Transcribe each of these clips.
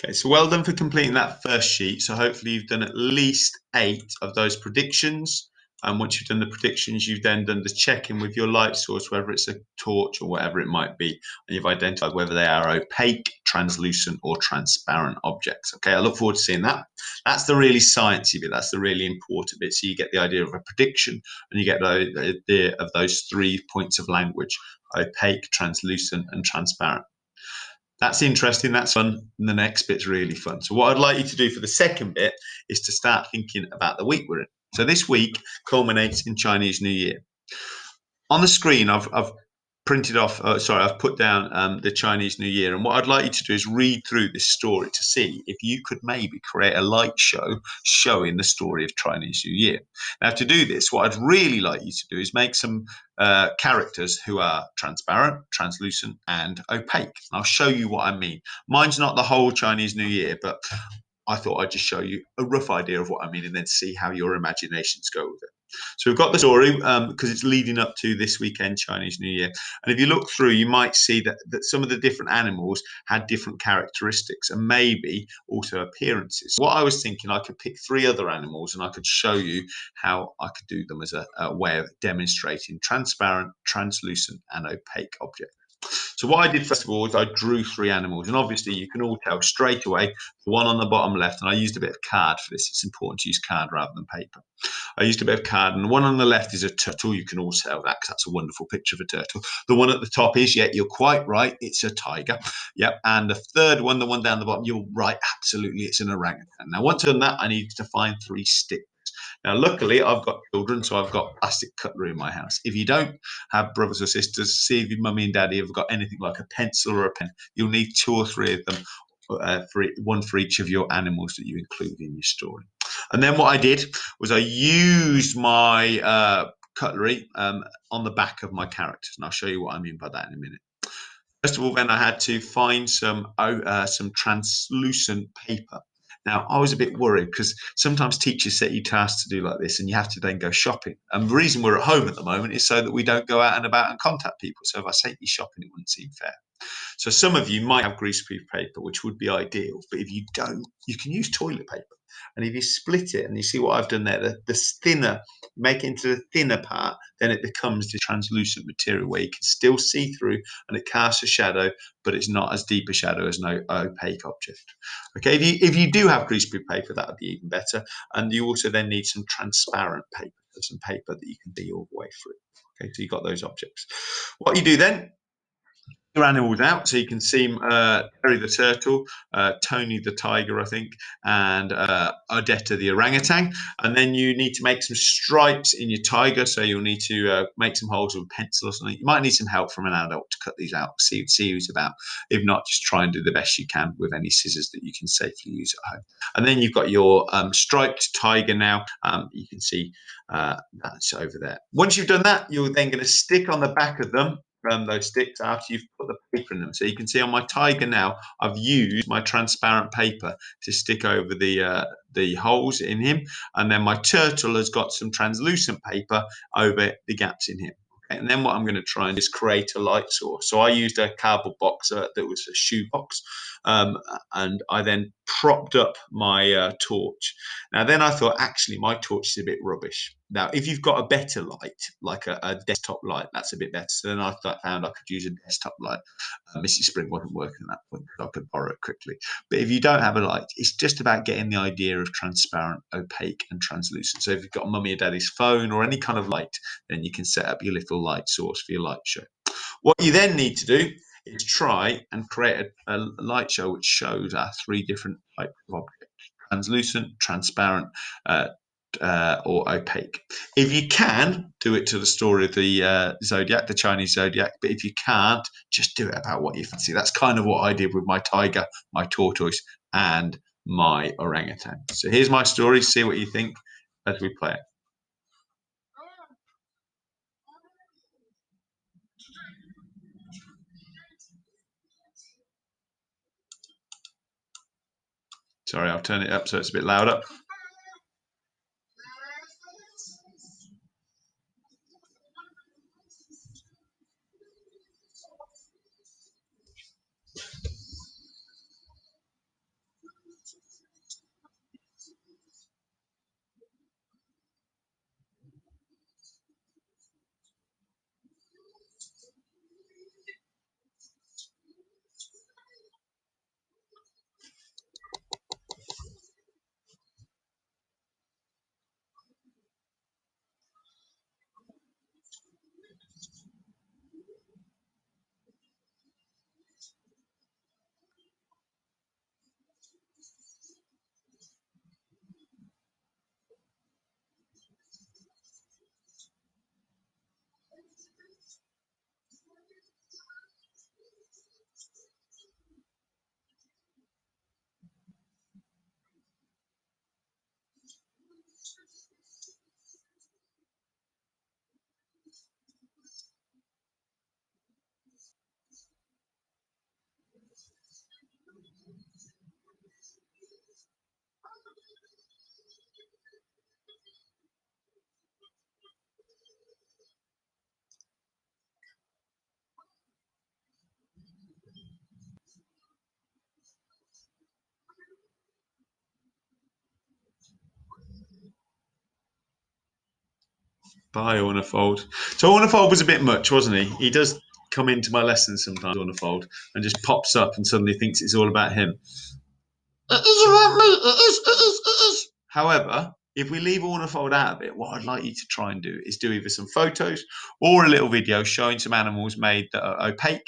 Okay, so well done for completing that first sheet. So hopefully you've done at least 8 of those predictions. And once you've done the predictions, you've then done the check-in with your light source, whether it's a torch or whatever it might be, and you've identified whether they are opaque, translucent, or transparent objects. Okay, I look forward to seeing that. That's the really sciencey bit. That's the really important bit. So you get the idea of a prediction, and you get the idea of those 3 points of language: opaque, translucent, and transparent. That's interesting. That's fun. And the next bit's really fun. So what I'd like you to do for the second bit is to start thinking about the week we're in. So this week culminates in Chinese New Year. On the screen, I've printed off, I've put down the Chinese New Year. And what I'd like you to do is read through this story to see if you could maybe create a light show showing the story of Chinese New Year. Now, to do this, what I'd really like you to do is make some characters who are transparent, translucent, and opaque. And I'll show you what I mean. Mine's not the whole Chinese New Year, but I thought I'd just show you a rough idea of what I mean and then see how your imaginations go with it. So we've got the story because it's leading up to this weekend, Chinese New Year. And if you look through, you might see that some of the different animals had different characteristics and maybe also appearances. What I was thinking, I could pick 3 other animals and I could show you how I could do them as a way of demonstrating transparent, translucent, and opaque objects. So what I did first of all is I drew 3 animals, and obviously you can all tell straight away the one on the bottom left, and I used a bit of card for this. It's important to use card rather than paper. I used a bit of card, and the one on the left is a turtle. You can all tell that because that's a wonderful picture of a turtle. The one at the top is, yeah, you're quite right, it's a tiger. Yep, and the third one, the one down the bottom, you're right, absolutely, it's an orangutan. Now, once I've done that, I need to find 3 sticks. Now, luckily, I've got children, so I've got plastic cutlery in my house. If you don't have brothers or sisters, see if your mummy and daddy have got anything like a pencil or a pen. You'll need 2 or 3 of them, one for each of your animals that you include in your story. And then what I did was I used my cutlery on the back of my characters, and I'll show you what I mean by that in a minute. First of all, then I had to find some translucent paper. Now, I was a bit worried because sometimes teachers set you tasks to do like this and you have to then go shopping. And the reason we're at home at the moment is so that we don't go out and about and contact people. So if I sent you shopping, it wouldn't seem fair. So some of you might have greaseproof paper, which would be ideal. But if you don't, you can use toilet paper. And if you split it and you see what I've done there, the thinner, make it into the thinner part, then it becomes the translucent material where you can still see through and it casts a shadow, but it's not as deep a shadow as an opaque object. Okay, if you do have greaseproof paper, that would be even better. And you also then need some transparent paper, some paper that you can see all the way through. Okay, so you've got those objects. What you do then, your animals out, so you can see Terry the turtle, Tony the tiger, I think, and Odetta the orangutan. And then you need to make some stripes in your tiger, so you'll need to make some holes with a pencil or something. You might need some help from an adult to cut these out, see who's about. If not, just try and do the best you can with any scissors that you can safely use at home. And then you've got your striped tiger now. You can see that's over there. Once you've done that, you're then going to stick on the back of them those sticks after you've put the paper in them. So you can see on my tiger now, I've used my transparent paper to stick over the holes in him, and then my turtle has got some translucent paper over the gaps in him. Okay? And then what I'm going to try and is create a light source. So I used a cardboard box that was a shoe box, and I then propped up my torch. Now then I thought, actually, my torch is a bit rubbish. Now, if you've got a better light, like a desktop light, that's a bit better. So then I found I could use a desktop light. Mrs. Spring wasn't working at that point, so I could borrow it quickly. But if you don't have a light, it's just about getting the idea of transparent, opaque, and translucent. So if you've got mummy or daddy's phone or any kind of light, then you can set up your little light source for your light show. What you then need to do is try and create a light show which shows our 3 different types of objects: translucent, transparent, or opaque. If you can, do it to the story of the zodiac, the Chinese zodiac. But if you can't, just do it about what you fancy. That's kind of what I did with my tiger, my tortoise, and my orangutan. So here's my story. See what you think as we play it. Sorry, I'll turn it up so it's a bit louder. Bye, Ornifold. So Ornifold was a bit much, wasn't he? He does come into my lessons sometimes, Ornifold, and just pops up and suddenly thinks it's all about him. It is about me. It is. However, if we leave Ornifold out of it, what I'd like you to try and do is do either some photos or a little video showing some animals made that are opaque,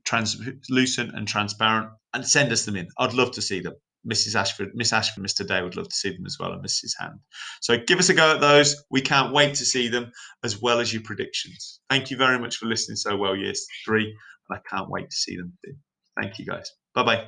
translucent, and transparent, and send us them in. I'd love to see them. Mrs. Ashford, Miss Ashford, Mr. Day would love to see them as well, and Mrs. Hand. So give us a go at those. We can't wait to see them, as well as your predictions. Thank you very much for listening so well, years 3, and I can't wait to see them too. Thank you, guys. Bye bye.